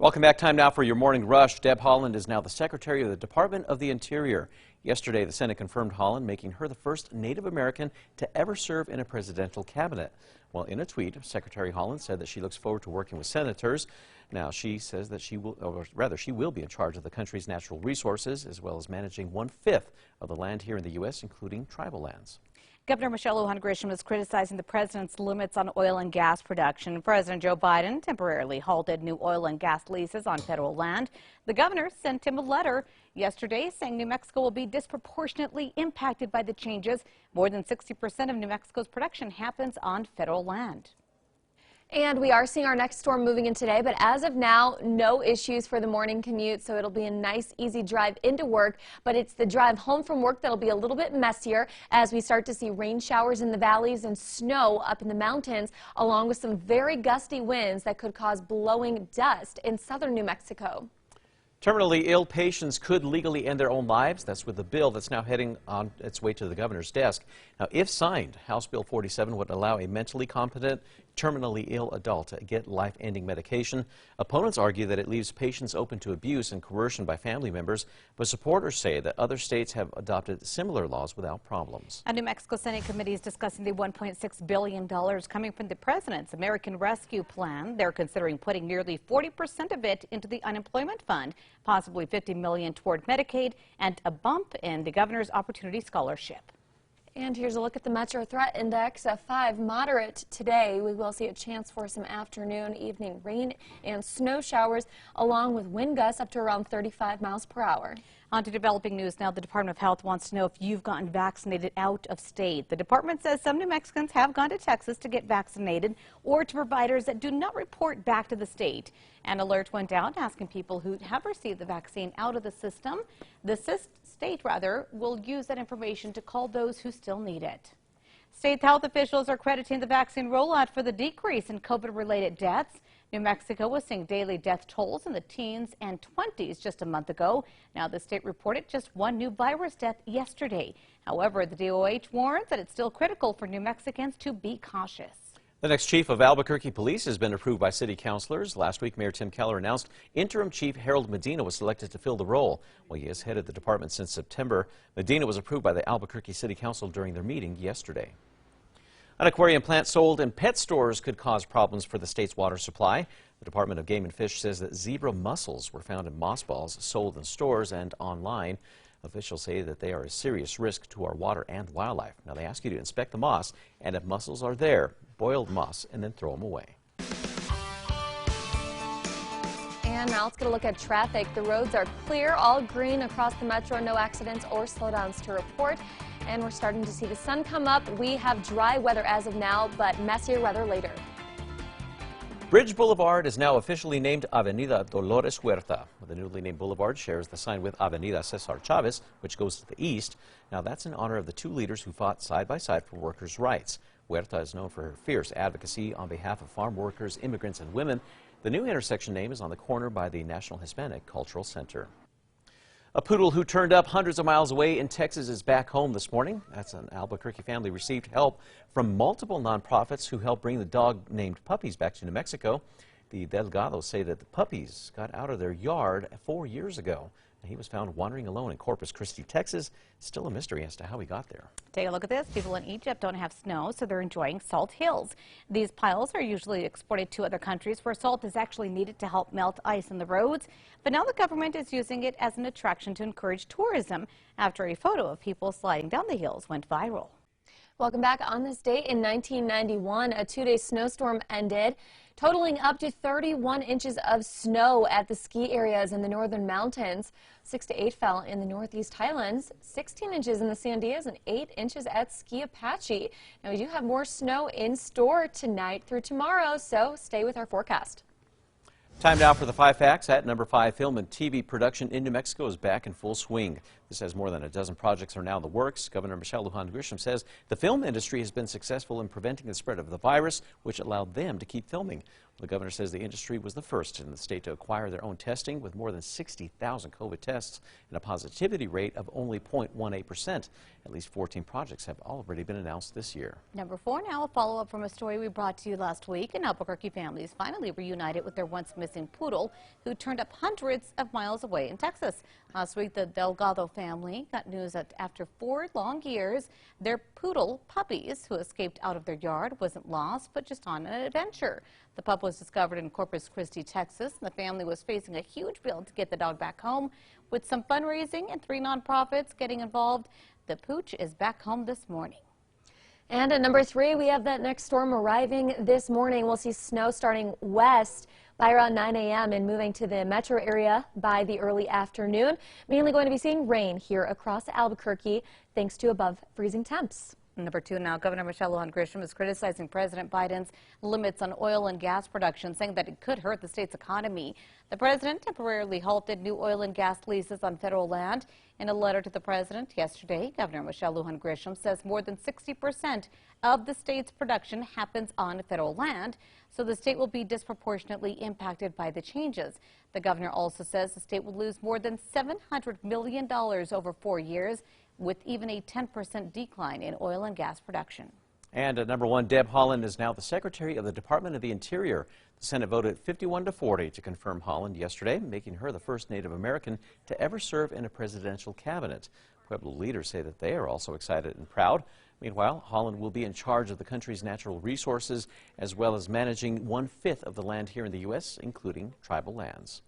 Welcome back. Time now for your morning rush. Deb Haaland is now the Secretary of the Department of the Interior. Yesterday, the Senate confirmed Haaland, making her the first Native American to ever serve in a presidential cabinet. Well, in a tweet, Secretary Haaland said that she looks forward to working with senators. Now, she says that she will be in charge of the country's natural resources, as well as managing 1/5 of the land here in the U.S., including tribal lands. Governor Michelle Lujan Grisham was criticizing the president's limits on oil and gas production. President Joe Biden temporarily halted new oil and gas leases on federal land. The governor sent him a letter yesterday saying New Mexico will be disproportionately impacted by the changes. More than 60% of New Mexico's production happens on federal land. And we are seeing our next storm moving in today, but as of now, no issues for the morning commute, so it'll be a nice, easy drive into work. But it's the drive home from work that'll be a little bit messier as we start to see rain showers in the valleys and snow up in the mountains, along with some very gusty winds that could cause blowing dust in southern New Mexico. Terminally ill patients could legally end their own lives. That's with the bill that's now heading on its way to the governor's desk. Now, if signed, House Bill 47 would allow a mentally competent, terminally ill adult to get life-ending medication. Opponents argue that it leaves patients open to abuse and coercion by family members, but supporters say that other states have adopted similar laws without problems. A New Mexico Senate committee is discussing the $1.6 billion coming from the president's American Rescue Plan. They're considering putting nearly 40% of it into the unemployment fund, possibly $50 million toward Medicaid, and a bump in the governor's Opportunity Scholarship. And here's a look at the Metro Threat Index, a 5 moderate today. We will see a chance for some afternoon, evening rain and snow showers, along with wind gusts up to around 35 miles per hour. On to developing news now. The Department of Health wants to know if you've gotten vaccinated out of state. The department says some New Mexicans have gone to Texas to get vaccinated or to providers that do not report back to the state. An alert went out asking people who have received the vaccine out of the system. The state will use that information to call those who still need it. State health officials are crediting the vaccine rollout for the decrease in COVID-related deaths. New Mexico was seeing daily death tolls in the teens and 20s just a month ago. Now the state reported just one new virus death yesterday. However, the DOH warns that it's still critical for New Mexicans to be cautious. The next chief of Albuquerque Police has been approved by city councilors. Last week, Mayor Tim Keller announced interim chief Harold Medina was selected to fill the role. Well, he has headed the department since September. Medina was approved by the Albuquerque City Council during their meeting yesterday. An aquarium plant sold in pet stores could cause problems for the state's water supply. The Department of Game and Fish says that zebra mussels were found in mossballs sold in stores and online. Officials say that they are a serious risk to our water and wildlife. Now, they ask you to inspect the moss, and if mussels are there, boil the moss and then throw them away. And now let's get a look at traffic. The roads are clear, all green across the metro, no accidents or slowdowns to report. And we're starting to see the sun come up. We have dry weather as of now, but messier weather later. Bridge Boulevard is now officially named Avenida Dolores Huerta. The newly named boulevard shares the sign with Avenida Cesar Chavez, which goes to the east. Now, that's in honor of the two leaders who fought side by side for workers' rights. Huerta is known for her fierce advocacy on behalf of farm workers, immigrants, and women. The new intersection name is on the corner by the National Hispanic Cultural Center. A poodle who turned up hundreds of miles away in Texas is back home this morning. That's an Albuquerque family received help from multiple nonprofits who helped bring the dog named Puppies back to New Mexico. The Delgados say that the puppies got out of their yard 4 years ago. He was found wandering alone in Corpus Christi, Texas. Still a mystery as to how he got there. Take a look at this. People in Egypt don't have snow, so they're enjoying salt hills. These piles are usually exported to other countries where salt is actually needed to help melt ice in the roads. But now the government is using it as an attraction to encourage tourism after a photo of people sliding down the hills went viral. Welcome back. On this date in 1991, a 2-day snowstorm ended, totaling up to 31 inches of snow at the ski areas in the northern mountains. 6 to 8 fell in the northeast highlands, 16 inches in the Sandias, and 8 inches at Ski Apache. Now, we do have more snow in store tonight through tomorrow, so stay with our forecast. Time now for the 5 facts. At number 5, film and TV production in New Mexico is back in full swing. This says more than a dozen projects are now in the works. Governor Michelle Lujan Grisham says the film industry has been successful in preventing the spread of the virus, which allowed them to keep filming. The governor says the industry was the first in the state to acquire their own testing with more than 60,000 COVID tests and a positivity rate of only 0.18%. At least 14 projects have already been announced this year. Number 4 now, a follow-up from a story we brought to you last week. An Albuquerque families finally reunited with their once missing poodle who turned up hundreds of miles away in Texas. Last week, the Delgado family got news that after 4 long years, their poodle puppies, who escaped out of their yard, wasn't lost but just on an adventure. The pup was discovered in Corpus Christi, Texas. The family was facing a huge bill to get the dog back home. With some fundraising and 3 nonprofits getting involved, the pooch is back home this morning. And at number 3, we have that next storm arriving this morning. We'll see snow starting west by around 9 a.m. and moving to the metro area by the early afternoon. Mainly going to be seeing rain here across Albuquerque thanks to above freezing temps. Number 2 now, Governor Michelle Lujan Grisham is criticizing President Biden's limits on oil and gas production, saying that it could hurt the state's economy. The president temporarily halted new oil and gas leases on federal land. In a letter to the president yesterday, Governor Michelle Lujan Grisham says more than 60% of the state's production happens on federal land, so the state will be disproportionately impacted by the changes. The governor also says the state will lose more than $700 million over 4 years, with even a 10% decline in oil and gas production. And at number 1, Deb Haaland is now the Secretary of the Department of the Interior. The Senate voted 51-40 to confirm Haaland yesterday, making her the first Native American to ever serve in a presidential cabinet. Pueblo leaders say that they are also excited and proud. Meanwhile, Haaland will be in charge of the country's natural resources, as well as managing 1/5 of the land here in the U.S., including tribal lands.